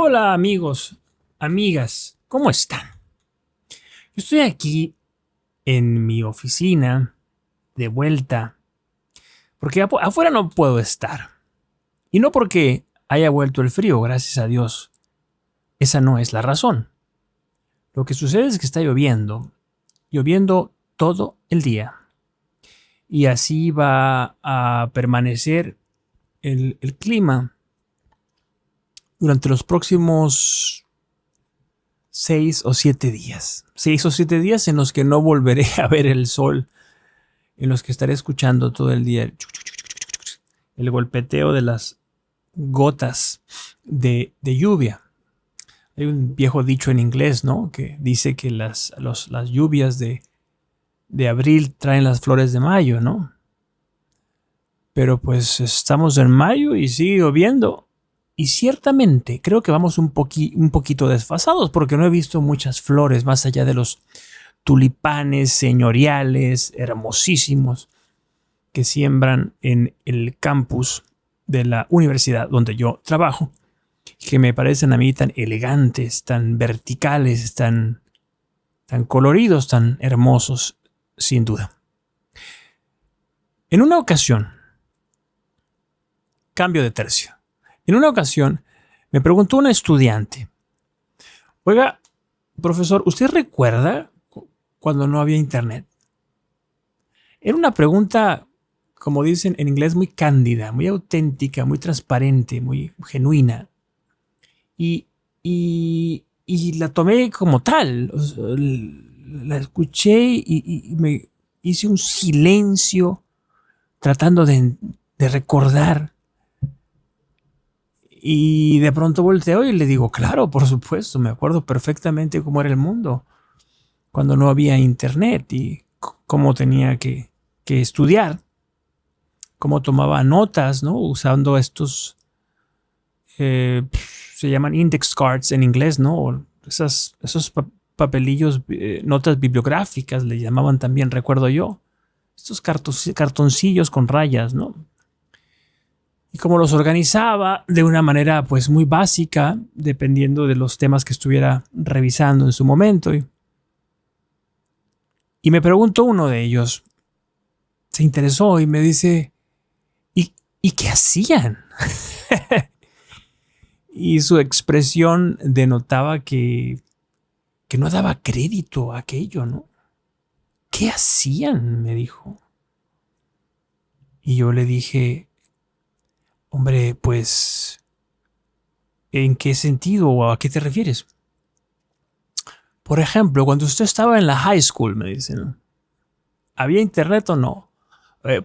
Hola amigos, amigas, ¿cómo están? Yo estoy aquí en mi oficina, de vuelta, porque afuera no puedo estar. Y no porque haya vuelto el frío, gracias a Dios. Esa no es la razón. Lo que sucede es que está lloviendo todo el día. Y así va a permanecer el clima durante los próximos 6 o 7 días. 6 o 7 días en los que no volveré a ver el sol, en los que estaré escuchando todo el día el golpeteo de las gotas de lluvia. Hay un viejo dicho en inglés, ¿no? Que dice que las lluvias de abril traen las flores de mayo, ¿no? Pero pues estamos en mayo y sigue lloviendo. Y ciertamente creo que vamos un poquito desfasados porque no he visto muchas flores más allá de los tulipanes señoriales, hermosísimos, que siembran en el campus de la universidad donde yo trabajo, que me parecen a mí tan elegantes, tan verticales, tan coloridos, tan hermosos, sin duda. En una ocasión, cambio de tercio, en una ocasión me preguntó una estudiante, oiga, profesor, ¿usted recuerda cuando no había internet? Era una pregunta, como dicen en inglés, muy cándida, muy auténtica, muy transparente, muy genuina. Y, y la tomé como tal. O sea, la escuché y me hice un silencio tratando de recordar. Y de pronto volteo y le digo, claro, por supuesto, me acuerdo perfectamente cómo era el mundo cuando no había internet y cómo tenía que estudiar, cómo tomaba notas, ¿no? Usando estos, se llaman index cards en inglés, ¿no? Esos papelillos, notas bibliográficas, le llamaban también, recuerdo yo. Estos cartoncillos con rayas, ¿no? Y cómo los organizaba de una manera pues muy básica, dependiendo de los temas que estuviera revisando en su momento. Y me preguntó uno de ellos, se interesó y me dice, ¿y qué hacían? Y su expresión denotaba que no daba crédito a aquello, ¿no? ¿Qué hacían? Me dijo. Y yo le dije, hombre, pues, ¿en qué sentido o a qué te refieres? Por ejemplo, cuando usted estaba en la high school, me dice, ¿no? ¿Había internet o no?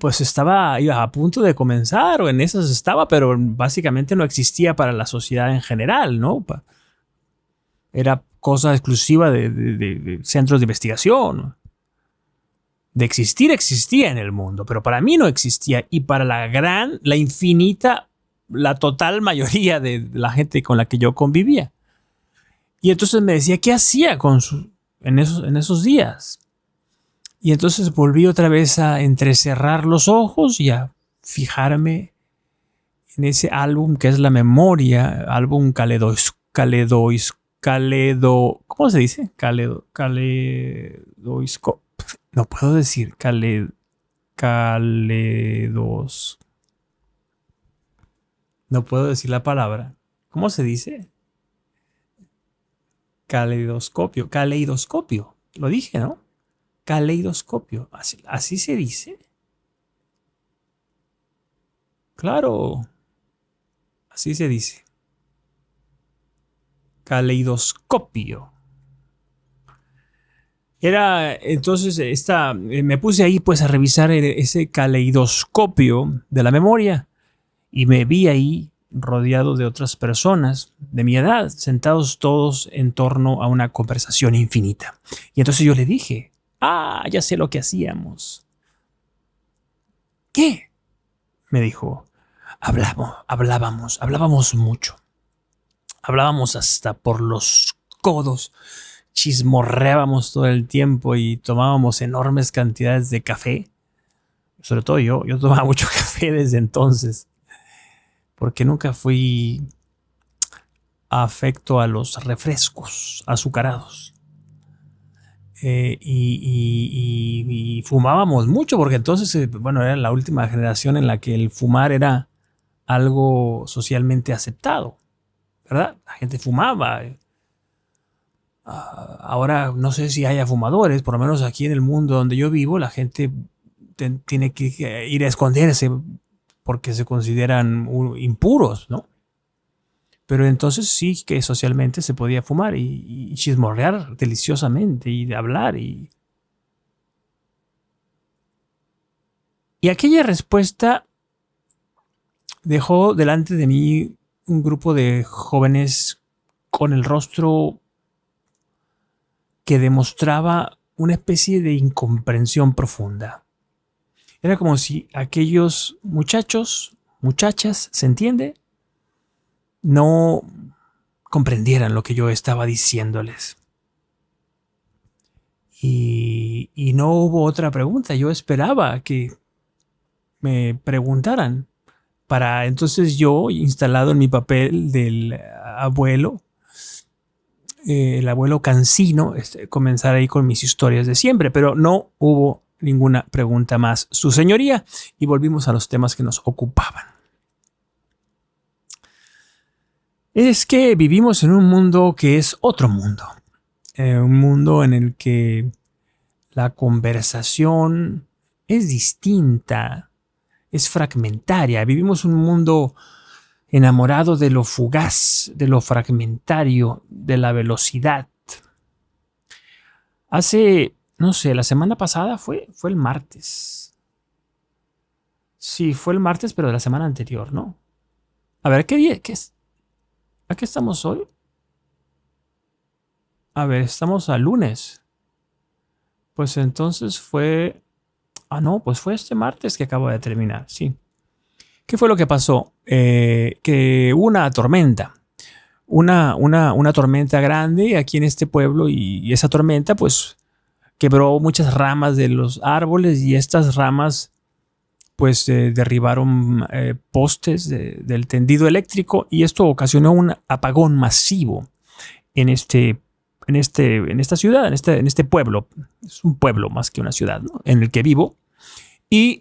Pues estaba a punto de comenzar o en esas estaba, pero básicamente no existía para la sociedad en general, ¿no? Era cosa exclusiva de centros de investigación. De existir, existía en el mundo, pero para mí no existía. Y para la infinita, la total mayoría de la gente con la que yo convivía. Y entonces me decía, ¿qué hacía en esos días? Y entonces volví otra vez a entrecerrar los ojos y a fijarme en ese álbum que es la memoria, álbum ¿cómo se dice? No puedo decir caledos. No puedo decir la palabra. ¿Cómo se dice? Caleidoscopio. Lo dije, ¿no? Caleidoscopio. Así se dice. Claro. Así se dice. Caleidoscopio. Era entonces me puse ahí pues a revisar ese caleidoscopio de la memoria y me vi ahí rodeado de otras personas de mi edad, sentados todos en torno a una conversación infinita. Y entonces yo le dije, ya sé lo que hacíamos. ¿Qué? Me dijo, hablábamos mucho. Hablábamos hasta por los codos, chismorreábamos todo el tiempo y tomábamos enormes cantidades de café. Sobre todo yo tomaba mucho café desde entonces, porque nunca fui afecto a los refrescos azucarados. Y fumábamos mucho porque entonces, bueno, era la última generación en la que el fumar era algo socialmente aceptado, ¿verdad? La gente fumaba. Ahora no sé si haya fumadores, por lo menos aquí en el mundo donde yo vivo, la gente tiene que ir a esconderse porque se consideran impuros, ¿no? Pero entonces sí que socialmente se podía fumar y chismorrear deliciosamente y hablar. Y aquella respuesta dejó delante de mí un grupo de jóvenes con el rostro que demostraba una especie de incomprensión profunda. Era como si aquellos muchachos, muchachas, ¿se entiende?, no comprendieran lo que yo estaba diciéndoles. Y no hubo otra pregunta. Yo esperaba que me preguntaran para entonces yo, instalado en mi papel del abuelo, el abuelo cansino, comenzar ahí con mis historias de siempre, pero no hubo ninguna pregunta más, su señoría, y volvimos a los temas que nos ocupaban. Es que vivimos en un mundo que es otro mundo, un mundo en el que la conversación es distinta, es fragmentaria. Vivimos un mundo enamorado de lo fugaz, de lo fragmentario, de la velocidad. Hace, no sé, la semana pasada fue el martes. Sí, fue el martes, pero de la semana anterior, ¿no? A ver, ¿qué día? ¿Qué es? ¿A qué estamos hoy? A ver, estamos a lunes. Pues entonces fue... Ah, no, pues fue este martes que acabo de terminar, sí. ¿Qué fue lo que pasó? Que hubo una tormenta. Una tormenta grande aquí en este pueblo y esa tormenta pues quebró muchas ramas de los árboles y estas ramas pues derribaron postes del tendido eléctrico y esto ocasionó un apagón masivo en esta ciudad, en este pueblo. Es un pueblo más que una ciudad, ¿no?, en el que vivo. Y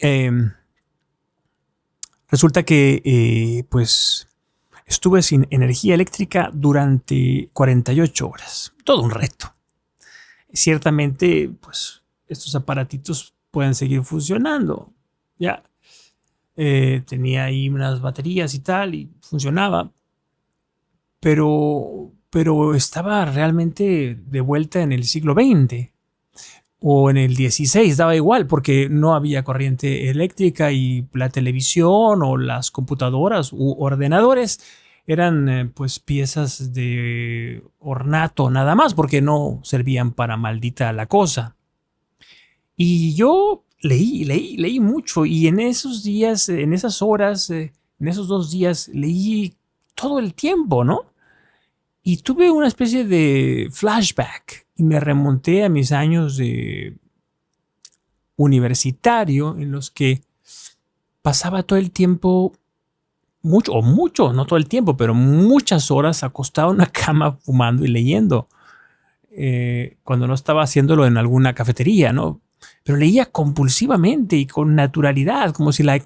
resulta que pues estuve sin energía eléctrica durante 48 horas. Todo un reto. Ciertamente, pues estos aparatitos pueden seguir funcionando. Ya tenía ahí unas baterías y tal y funcionaba. Pero estaba realmente de vuelta en el siglo XX o en el XVI, daba igual porque no había corriente eléctrica y la televisión o las computadoras u ordenadores eran pues piezas de ornato nada más porque no servían para maldita la cosa. Y yo leí mucho y en esos días, en esas horas, en esos 2 días leí todo el tiempo, ¿no? Y tuve una especie de flashback y me remonté a mis años de universitario en los que pasaba todo el tiempo, mucho, no todo el tiempo, pero muchas horas acostado en una cama fumando y leyendo. Cuando no estaba haciéndolo en alguna cafetería, ¿no? Pero leía compulsivamente y con naturalidad, como si la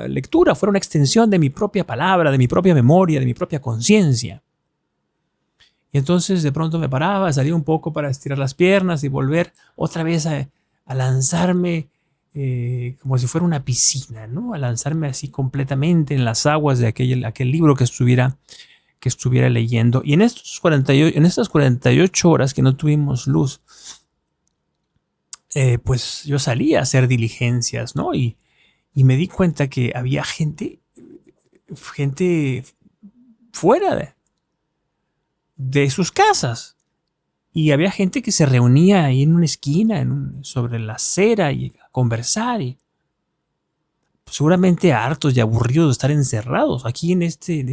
lectura fuera una extensión de mi propia palabra, de mi propia memoria, de mi propia conciencia. Y entonces de pronto me paraba, salía un poco para estirar las piernas y volver otra vez a lanzarme como si fuera una piscina, ¿no? A lanzarme así completamente en las aguas de aquel libro que estuviera leyendo. Y en estas 48 horas que no tuvimos luz, pues yo salía a hacer diligencias, ¿no? Y me di cuenta que había gente fuera de sus casas. Y había gente que se reunía ahí en una esquina, sobre la acera y a conversar. Y seguramente hartos y aburridos de estar encerrados. Aquí en este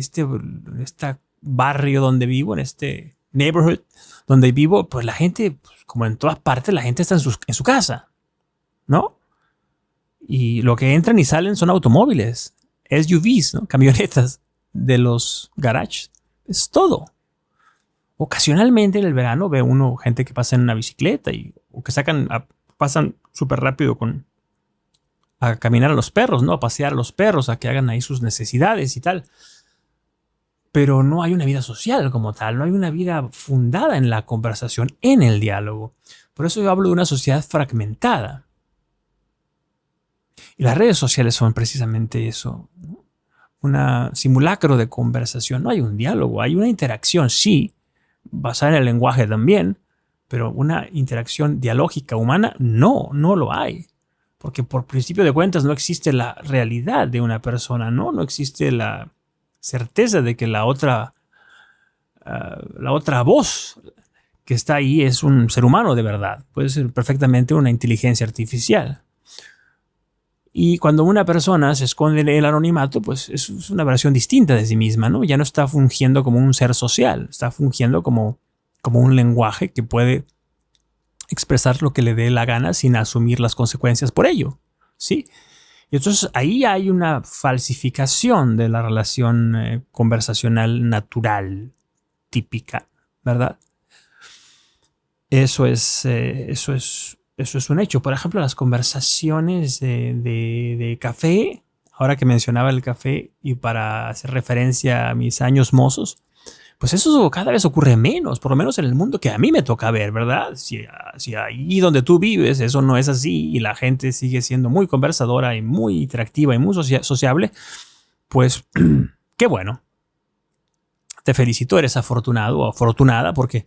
barrio donde vivo, en este neighborhood donde vivo, pues la gente, pues, como en todas partes, la gente está en su casa, ¿no? Y lo que entran y salen son automóviles, SUVs, ¿no? Camionetas de los garages Es todo. Ocasionalmente en el verano ve uno gente que pasa en una bicicleta o que pasan súper rápido a caminar a los perros, ¿no? A pasear a los perros, a que hagan ahí sus necesidades y tal. Pero no hay una vida social como tal, no hay una vida fundada en la conversación, en el diálogo. Por eso yo hablo de una sociedad fragmentada. Y las redes sociales son precisamente eso, ¿no? Un simulacro de conversación. No hay un diálogo, hay una interacción, sí, basada en el lenguaje también, pero una interacción dialógica humana, no lo hay. Porque por principio de cuentas no existe la realidad de una persona, no existe la certeza de que la otra voz que está ahí es un ser humano de verdad. Puede ser perfectamente una inteligencia artificial. Y cuando una persona se esconde en el anonimato, pues es una versión distinta de sí misma, ¿no? Ya no está fungiendo como un ser social, está fungiendo como un lenguaje que puede expresar lo que le dé la gana sin asumir las consecuencias por ello, ¿sí? Y entonces ahí hay una falsificación de la relación conversacional natural, típica, ¿verdad? Eso es un hecho. Por ejemplo, las conversaciones de café, ahora que mencionaba el café y para hacer referencia a mis años mozos, pues eso cada vez ocurre menos, por lo menos en el mundo que a mí me toca ver, ¿verdad? Si ahí donde tú vives eso no es así y la gente sigue siendo muy conversadora y muy interactiva y muy sociable, pues qué bueno. Te felicito, eres afortunado o afortunada porque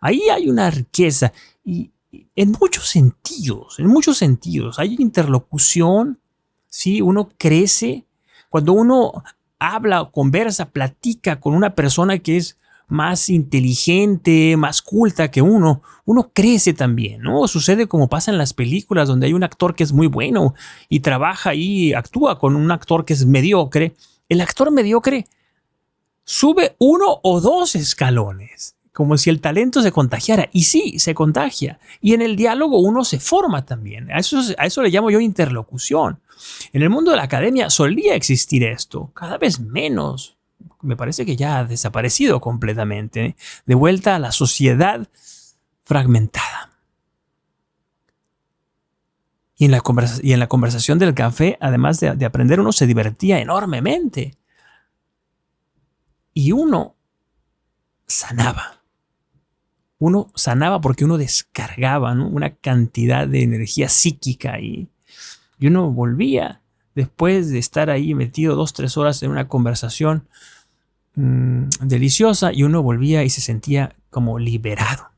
ahí hay una riqueza y en muchos sentidos, hay interlocución, ¿sí? Uno crece cuando uno habla, conversa, platica con una persona que es más inteligente, más culta que uno crece también, ¿no? Sucede como pasa en las películas donde hay un actor que es muy bueno y trabaja y actúa con un actor que es mediocre. El actor mediocre sube 1 o 2 escalones, como si el talento se contagiara. Y sí, se contagia. Y en el diálogo uno se forma también. A eso le llamo yo interlocución. En el mundo de la academia solía existir esto, cada vez menos. Me parece que ya ha desaparecido completamente, ¿eh? De vuelta a la sociedad fragmentada. Y en la conversación del café, además de aprender, uno se divertía enormemente. Y uno sanaba. Uno sanaba porque uno descargaba, ¿no? Una cantidad de energía psíquica y uno volvía después de estar ahí metido 2-3 horas en una conversación deliciosa y uno volvía y se sentía como liberado,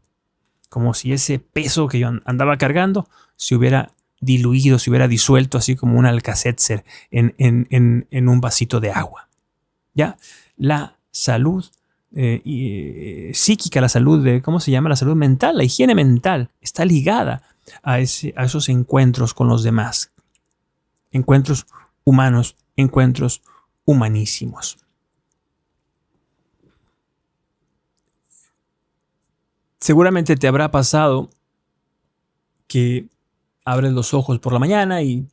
como si ese peso que yo andaba cargando se hubiera diluido, se hubiera disuelto así como un Alka-Seltzer en un vasito de agua. ¿Ya? La salud psíquica, la salud ¿cómo se llama? La salud mental, la higiene mental está ligada a esos encuentros con los demás. Encuentros humanos, encuentros humanísimos. Seguramente te habrá pasado que abres los ojos por la mañana y,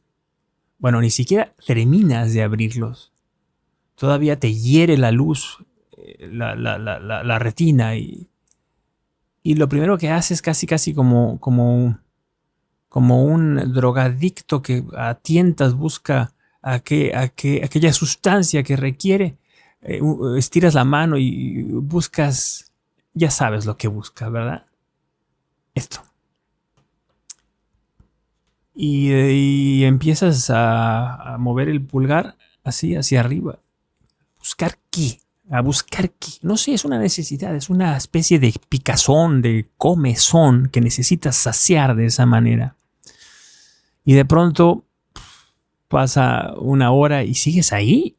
bueno, ni siquiera terminas de abrirlos. Todavía te hiere la luz, la retina y lo primero que haces casi como un drogadicto que a tientas busca aquella sustancia que requiere, estiras la mano y buscas, ya sabes lo que buscas, ¿verdad? Esto. Y empiezas a mover el pulgar así hacia arriba. ¿Buscar qué? A buscar qué. No sé, es una necesidad, es una especie de picazón, de comezón que necesitas saciar de esa manera. Y de pronto pasa 1 hora y sigues ahí.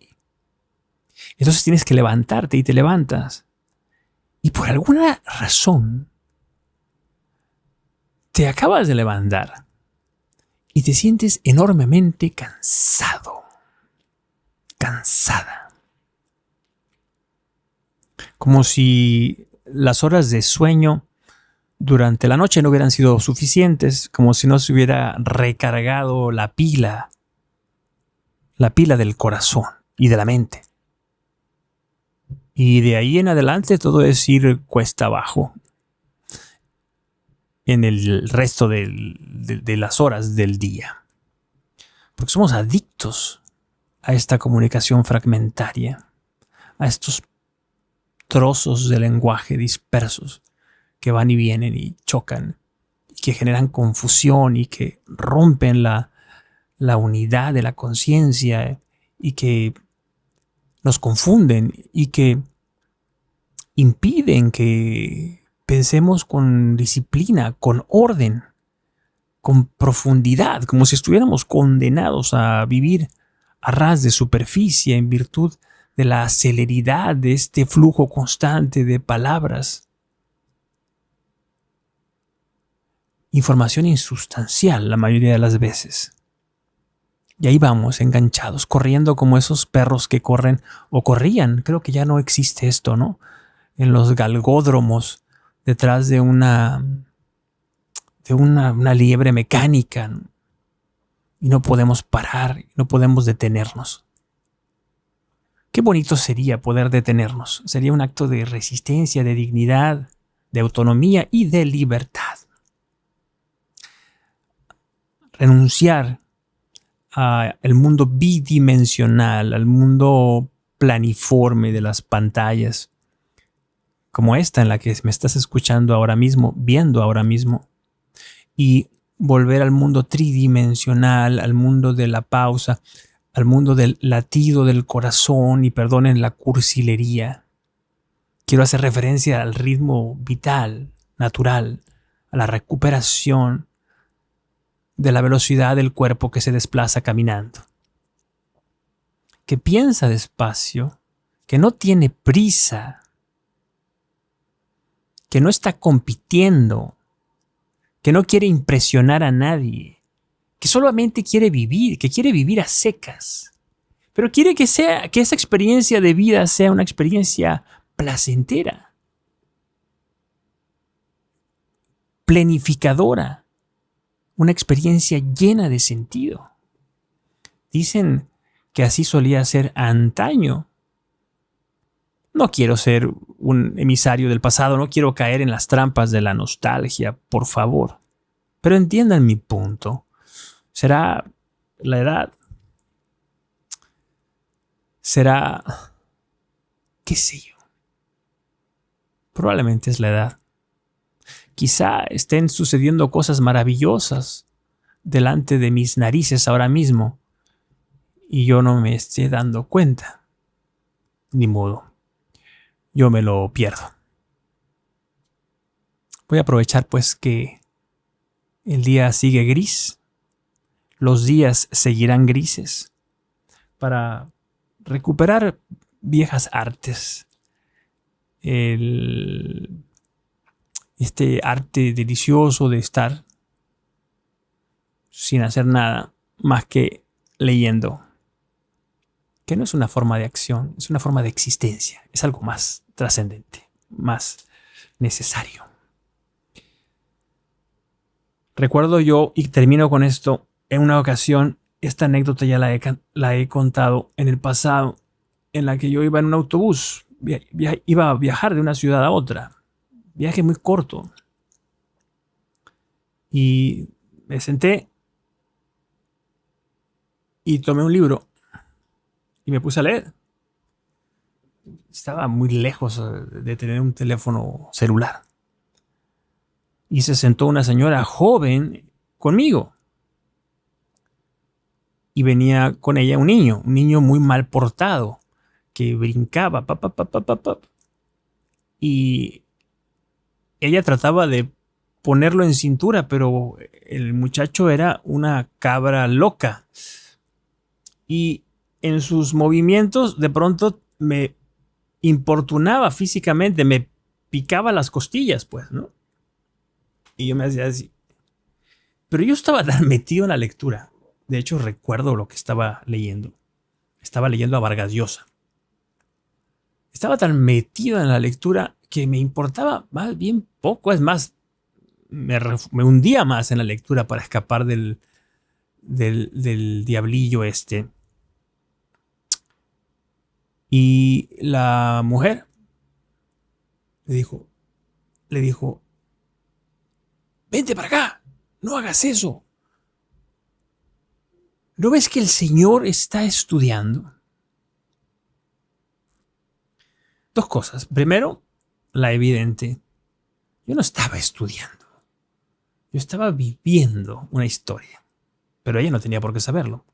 Entonces tienes que levantarte y te levantas. Y por alguna razón te acabas de levantar y te sientes enormemente cansado. Cansada. Como si las horas de sueño durante la noche no hubieran sido suficientes, como si no se hubiera recargado la pila del corazón y de la mente. Y de ahí en adelante todo es ir cuesta abajo en el resto de las horas del día. Porque somos adictos a esta comunicación fragmentaria, a estos trozos de lenguaje dispersos que van y vienen y chocan, y que generan confusión y que rompen la unidad de la conciencia y que nos confunden y que impiden que pensemos con disciplina, con orden, con profundidad, como si estuviéramos condenados a vivir a ras de superficie en virtud de la celeridad de este flujo constante de palabras. Información insustancial la mayoría de las veces. Y ahí vamos, enganchados, corriendo como esos perros que corren o corrían. Creo que ya no existe esto, ¿no? En los galgódromos, detrás de una liebre mecánica, ¿no? Y no podemos parar, no podemos detenernos. Qué bonito sería poder detenernos. Sería un acto de resistencia, de dignidad, de autonomía y de libertad. Renunciar al mundo bidimensional, al mundo planiforme de las pantallas, como esta en la que me estás escuchando ahora mismo, viendo ahora mismo, y volver al mundo tridimensional, al mundo de la pausa, al mundo del latido del corazón, y perdonen la cursilería. Quiero hacer referencia al ritmo vital, natural, a la recuperación de la velocidad del cuerpo que se desplaza caminando, que piensa despacio, que no tiene prisa, que no está compitiendo, que no quiere impresionar a nadie, que solamente quiere vivir, que quiere vivir a secas, pero quiere que esa experiencia de vida sea una experiencia placentera, planificadora, una experiencia llena de sentido. Dicen que así solía ser antaño. No quiero ser un emisario del pasado, no quiero caer en las trampas de la nostalgia, por favor. Pero entiendan mi punto. ¿Será la edad? ¿Será qué sé yo? Probablemente es la edad. Quizá estén sucediendo cosas maravillosas delante de mis narices ahora mismo y yo no me esté dando cuenta. Ni modo. Yo me lo pierdo. Voy a aprovechar pues que el día sigue gris, los días seguirán grises, para recuperar viejas artes. Este arte delicioso de estar sin hacer nada más que leyendo, que no es una forma de acción, es una forma de existencia, es algo más trascendente, más necesario. Recuerdo yo, y termino con esto, en una ocasión, esta anécdota ya la he contado en el pasado, en la que yo iba en un autobús, iba a viajar de una ciudad a otra, viaje muy corto, y me senté y tomé un libro y me puse a leer. Estaba muy lejos de tener un teléfono celular. Y se sentó una señora joven conmigo. Y venía con ella un niño muy mal portado, que brincaba, y ella trataba de ponerlo en cintura, pero el muchacho era una cabra loca. Y en sus movimientos de pronto me importunaba físicamente, me picaba las costillas, pues, ¿no? Y yo me hacía así. Pero yo estaba tan metido en la lectura. De hecho, recuerdo lo que estaba leyendo. Estaba leyendo a Vargas Llosa. Estaba tan metido en la lectura que me importaba más bien poco. Es más, me hundía más en la lectura para escapar del diablillo este. Y la mujer le dijo, vente para acá, no hagas eso. ¿No ves que el Señor está estudiando? Dos cosas. Primero, la evidente. Yo no estaba estudiando. Yo estaba viviendo una historia. Pero ella no tenía por qué saberlo.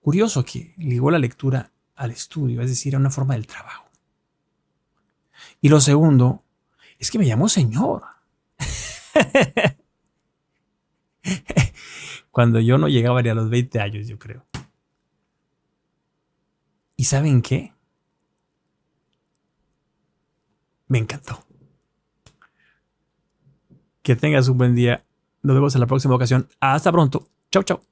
Curioso que ligó la lectura al estudio, es decir, a una forma del trabajo. Y lo segundo es que me llamó Señor. Cuando yo no llegaba ni a los 20 años, yo creo. ¿Y saben qué? Me encantó. Que tengas un buen día. Nos vemos en la próxima ocasión. Hasta pronto. Chau, chau.